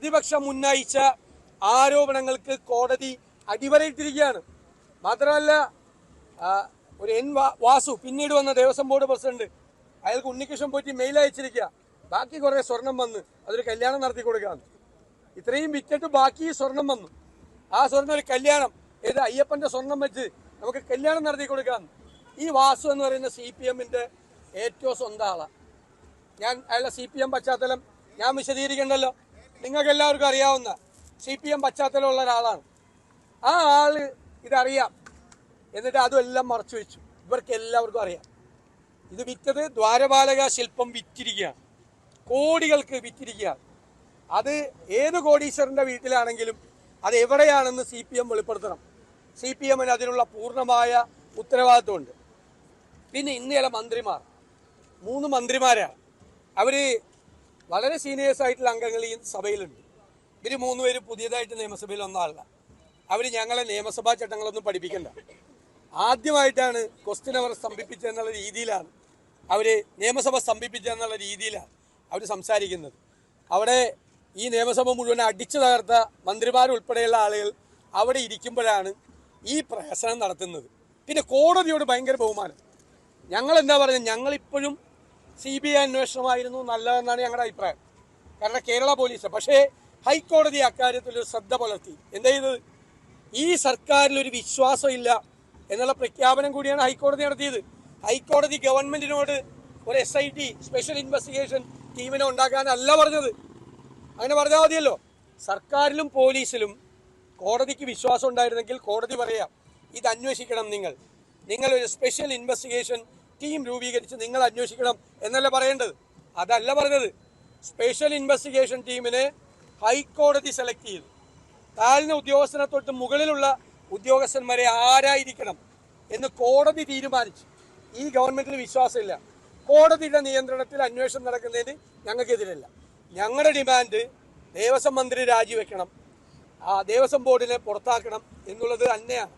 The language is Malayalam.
പ്രതിപക്ഷം ഉന്നയിച്ച ആരോപണങ്ങൾക്ക് കോടതി അടിവരയിട്ടിരിക്കുകയാണ്. മാത്രമല്ല ഒരു വാസു പിന്നീട് വന്ന ദേവസ്വം ബോർഡ് പ്രസിഡന്റ്, അയാൾക്ക് ഉണ്ണികൃഷ്ണൻ പോയിട്ട് മെയിൽ അയച്ചിരിക്കുക, ബാക്കി കുറെ സ്വർണം വന്ന് അതൊരു കല്യാണം നടത്തി കൊടുക്കാന്ന്. ഇത്രയും വിറ്റിട്ട് ബാക്കി സ്വർണം വന്നു, ആ സ്വർണം ഒരു കല്യാണം ഏത് അയ്യപ്പന്റെ സ്വർണം വെച്ച് നമുക്ക് കല്യാണം നടത്തി കൊടുക്കാന്ന്. ഈ വാസു എന്ന് പറയുന്ന CPM-ന്റെ ഏറ്റവും സ്വന്തം ആളാണ്. ഞാൻ അയാളുടെ CPM പശ്ചാത്തലം ഞാൻ വിശദീകരിക്കണ്ടല്ലോ, നിങ്ങൾക്ക് എല്ലാവർക്കും അറിയാവുന്ന CPM പശ്ചാത്തലമുള്ള ഒരാളാണ്. ആ ആള് ഇതറിയാം, എന്നിട്ട് അതുമെല്ലാം മറച്ചു വെച്ചു. ഇവർക്ക് എല്ലാവർക്കും അറിയാം ഇത് വിറ്റത് ദ്വാരപാലക ശില്പം വിറ്റിരിക്കുകയാണ്, കോടികൾക്ക് വിറ്റിരിക്കുകയാണ്. അത് ഏത് കോടീശ്വരന്റെ വീട്ടിലാണെങ്കിലും അത് എവിടെയാണെന്ന് CPM വെളിപ്പെടുത്തണം. CPM-ന് അതിനുള്ള പൂർണ്ണമായ ഉത്തരവാദിത്വമുണ്ട്. പിന്നെ ഇന്ന് ചില മന്ത്രിമാർ, 3 മന്ത്രിമാരാണ്, അവർ വളരെ സീനിയേഴ്സ് ആയിട്ടുള്ള അംഗങ്ങൾ ഈ സഭയിലുണ്ട്. ഇവർ 3 പേര് പുതിയതായിട്ട് നിയമസഭയിൽ ഒന്നാളല്ല. അവർ ഞങ്ങളെ നിയമസഭാ ചട്ടങ്ങളൊന്നും പഠിപ്പിക്കണ്ട. ആദ്യമായിട്ടാണ് ക്വസ്റ്റ്യൻ അവർ സ്തംഭിപ്പിച്ചെന്നുള്ള രീതിയിലാണ് അവർ നിയമസഭ സ്തംഭിപ്പിച്ചെന്നുള്ള രീതിയിലാണ് അവർ സംസാരിക്കുന്നത്. അവിടെ ഈ നിയമസഭ മുഴുവൻ അടിച്ചു തകർത്ത മന്ത്രിമാരുൾപ്പെടെയുള്ള ആളുകൾ അവിടെ ഇരിക്കുമ്പോഴാണ് ഈ പ്രഹസനം നടത്തുന്നത്. പിന്നെ കോടതിയോട് ഭയങ്കര ബഹുമാനം. ഞങ്ങൾ എന്താ പറയുന്നത്, ഞങ്ങളിപ്പോഴും CBI അന്വേഷണമായിരുന്നു നല്ലതെന്നാണ് ഞങ്ങളുടെ അഭിപ്രായം. കാരണം കേരള പോലീസ്, പക്ഷേ ഹൈക്കോടതി അക്കാര്യത്തിൽ ഒരു ശ്രദ്ധ പുലർത്തി. എന്താ ചെയ്തത്, ഈ സർക്കാരിലൊരു വിശ്വാസമില്ല എന്നുള്ള പ്രഖ്യാപനം കൂടിയാണ് ഹൈക്കോടതി നടത്തിയത്. ഹൈക്കോടതി ഗവൺമെന്റിനോട് ഒരു SIT സ്പെഷ്യൽ ഇൻവെസ്റ്റിഗേഷൻ ടീമിനെ ഉണ്ടാക്കാനല്ല പറഞ്ഞത്. അങ്ങനെ പറഞ്ഞാൽ മതിയല്ലോ. സർക്കാരിലും പോലീസിലും കോടതിക്ക് വിശ്വാസം ഉണ്ടായിരുന്നെങ്കിൽ കോടതി പറയാം, ഇത് അന്വേഷിക്കണം, നിങ്ങൾ ഒരു സ്പെഷ്യൽ ഇൻവെസ്റ്റിഗേഷൻ ടീം രൂപീകരിച്ച് നിങ്ങൾ അന്വേഷിക്കണം എന്നല്ല പറയേണ്ടത്. അതല്ല പറഞ്ഞത്. സ്പെഷ്യൽ ഇൻവെസ്റ്റിഗേഷൻ ടീമിനെ ഹൈക്കോടതി സെലക്ട് ചെയ്തു. താഴ്ന്ന ഉദ്യോഗസ്ഥനെ തൊട്ട് മുകളിലുള്ള ഉദ്യോഗസ്ഥന്മാരെ ആരായിരിക്കണം എന്ന് കോടതി തീരുമാനിച്ചു. ഈ ഗവൺമെന്റിന് വിശ്വാസമില്ല. കോടതിയുടെ നിയന്ത്രണത്തിൽ അന്വേഷണം നടക്കുന്നതിന് ഞങ്ങൾക്കെതിരല്ല. ഞങ്ങളുടെ ഡിമാൻഡ് ദേവസ്വം മന്ത്രി രാജിവെക്കണം, ദേവസ്വം ബോർഡിനെ പുറത്താക്കണം എന്നുള്ളത് തന്നെയാണ്.